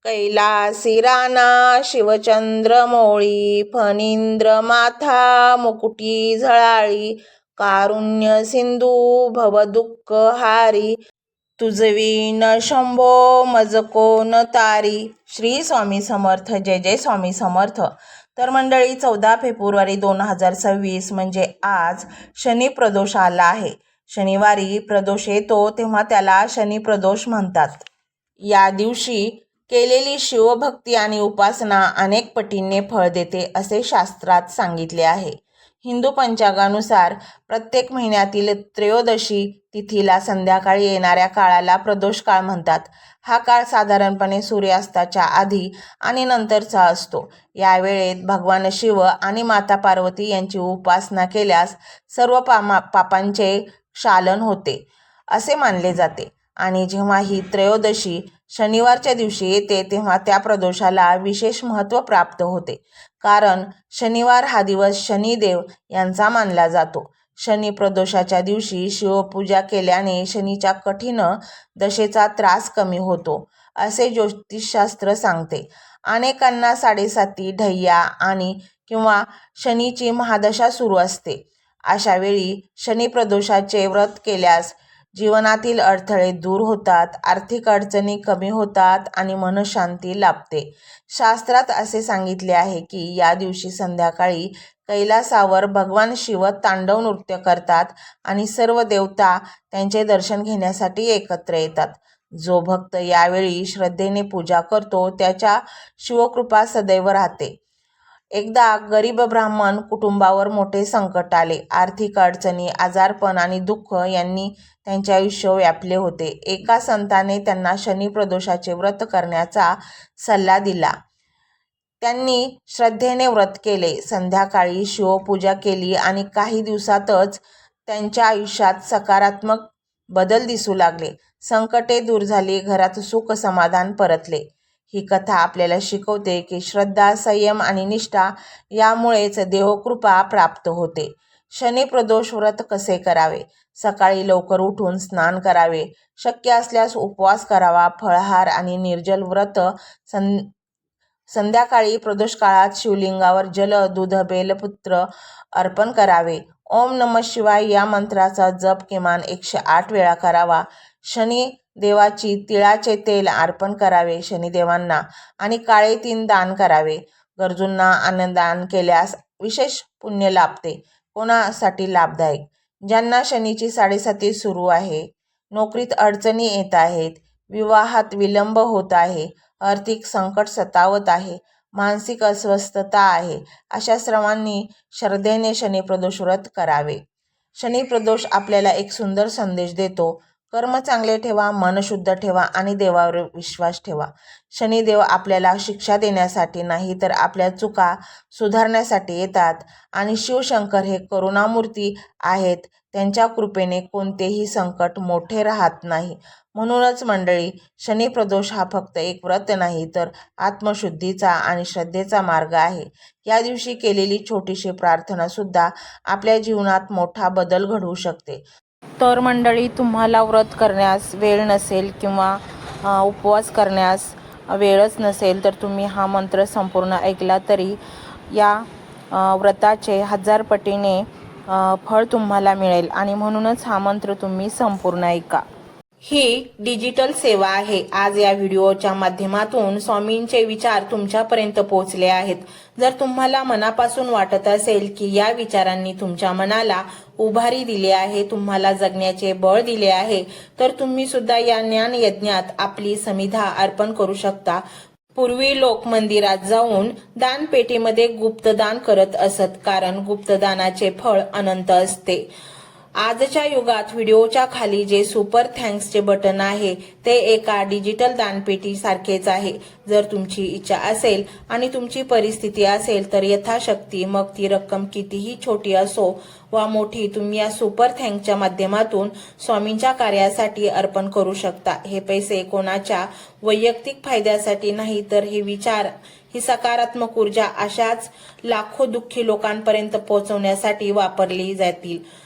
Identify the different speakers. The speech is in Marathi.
Speaker 1: कैलासी राना शिवचंद्रमौळी फणींद्र माथा मुकुटी झळाळी कारुण्य सिंधू भवदुःख हारी तुझवी न शंभो मज कोण तारी. श्री स्वामी समर्थ. जय जय स्वामी समर्थ. तर मंडळी 14 फेब्रुवारी 2026 म्हणजे आज शनी प्रदोष आला आहे. शनिवारी प्रदोष येतो तेव्हा त्याला शनी प्रदोष म्हणतात. या दिवशी केलेली शिवभक्ती आणि उपासना अनेक पटींनी फळ देते असे शास्त्रात सांगितले आहे. हिंदू पंचांगानुसार प्रत्येक महिन्यातील त्रयोदशी तिथीला संध्याकाळी येणाऱ्या काळाला प्रदोष काळ म्हणतात. हा काळ साधारणपणे सूर्यास्ताच्या आधी आणि नंतरचा असतो. या वेळेत भगवान शिव आणि माता पार्वती यांची उपासना केल्यास सर्व पापांचे क्षालन होते असे मानले जाते. आणि जेव्हा ही त्रयोदशी शनिवारच्या दिवशी येते तेव्हा त्या प्रदोषाला विशेष महत्त्व प्राप्त होते. कारण शनिवार हा दिवस शनिदेव यांचा मानला जातो. शनी प्रदोषाच्या दिवशी शिवपूजा केल्याने शनीच्या कठीण दशेचा त्रास कमी होतो असे ज्योतिषशास्त्र सांगते. अनेकांना 7.5 ढय्या आणि किंवा शनीची महादशा सुरू असते. अशा वेळी शनी प्रदोषाचे व्रत केल्यास जीवनातील अडथळे दूर होतात, आर्थिक अडचणी कमी होतात आणि मनशांती लाभते. शास्त्रात असे सांगितले आहे की या दिवशी संध्याकाळी कैलासावर भगवान शिव तांडव नृत्य करतात आणि सर्व देवता त्यांचे दर्शन घेण्यासाठी एकत्र येतात. जो भक्त यावेळी श्रद्धेने पूजा करतो त्याच्या शिवकृपा सदैव राहते. एकदा गरीब ब्राह्मण कुटुंबावर मोठे संकट आले. आर्थिक अडचणी, आजारपण आणि दुःख यांनी त्यांचे आयुष्य व्यापले होते. एका संताने त्यांना शनी प्रदोषाचे व्रत करण्याचा सल्ला दिला. त्यांनी श्रद्धेने व्रत केले, संध्याकाळी शिवपूजा केली आणि काही दिवसातच त्यांच्या आयुष्यात सकारात्मक बदल दिसू लागले. संकटे दूर झाली, घरात सुख समाधान परतले. ही कथा आपल्याला शिकवते की श्रद्धा, संयम आणि निष्ठा यामुळेच देवकृपा प्राप्त होते. शनी प्रदोष व्रत कसे करावे? सकाळी लवकर उठून स्नान करावे. शक्य असल्यास उपवास करावा. फळाहार आणि निर्जल व्रत. संध्याकाळी प्रदोष काळात शिवलिंगावर जल, दूध, बेलपत्र अर्पण करावे. ओम नमः शिवाय या मंत्राचा जप किमान 108 वेळा करावा. शनी देवाची तिळाचे तेल अर्पण करावे शनिदेवांना आणि काळे तीन दान करावे. गरजूंना अन्नदान केल्यास विशेष पुण्य लाभते. कोणासाठी लाभदायक? ज्यांना शनीची 7.5 सुरू आहे, नोकरीत अडचणी येत आहेत, विवाहात विलंब होत आहे, आर्थिक संकट सतावत आहे, मानसिक अस्वस्थता आहे, अशा सर्वांनी श्रद्धेने शनी प्रदोष व्रत करावे. शनी प्रदोष आपल्याला एक सुंदर संदेश देतो. कर्म चांगले ठेवा, मन शुद्ध ठेवा आणि देवावर विश्वास ठेवा. शनिदेव आपल्याला शिक्षा देण्यासाठी नाही तर आपल्या चुका सुधारण्यासाठी येतात आणि शिवशंकर हे करुणामूर्ती आहेत. त्यांच्या कृपेने कोणतेही संकट मोठे राहत नाही. म्हणूनच मंडळी, शनी प्रदोष हा फक्त एक व्रत नाही तर आत्मशुद्धीचा आणि श्रद्धेचा मार्ग आहे. या दिवशी केलेली छोटीशी प्रार्थना सुद्धा आपल्या जीवनात मोठा बदल घडवू शकते. तर मंडळी, तुम्हाला व्रत करण्यास वेळ नसेल किंवा उपवास करण्यास वेळच नसेल तर तुम्ही हा मंत्र संपूर्ण ऐकला तरी या व्रताचे 1000 पटीने फळ तुम्हाला मिळेल. आणि म्हणूनच हा मंत्र तुम्ही संपूर्ण ऐका. ही डिजिटल सेवा आहे. आज या व्हिडिओच्या माध्यमातून स्वामींचे विचार तुमच्यापर्यंत पोहोचले आहेत. जर तुम्हाला मनापासून वाटत असेल की या विचारांनी तुमच्या मनाला उभारी दिली आहे, तुम्हाला जगण्याचे बळ दिले आहे, तर तुम्ही सुद्धा या ज्ञान यज्ञात आपली समिधा अर्पण करू शकता. पूर्वी लोक मंदिरात जाऊन दानपेटीमध्ये गुप्तदान करत असत, कारण गुप्तदानाचे फळ अनंत असते. आजच्या युगात व्हिडिओच्या खाली जे सुपर थँक्सचे बटन आहे ते एका डिजिटल दानपेटी सारखेच आहे. जर तुमची इच्छा असेल आणि तुमची परिस्थिती असेल तर यथाशक्ती, मग ती रक्कम कितीही छोटी असो वा मोठी, तुम्ही या सुपर थँक्सच्या माध्यमातून स्वामींच्या कार्यासाठी अर्पण करू शकता. हे पैसे कोणाच्या वैयक्तिक फायद्यासाठी नाही तर हे विचार, ही सकारात्मक ऊर्जा अशाच लाखो दुःखी लोकांपर्यंत पोहोचवण्यासाठी वापरली जातील.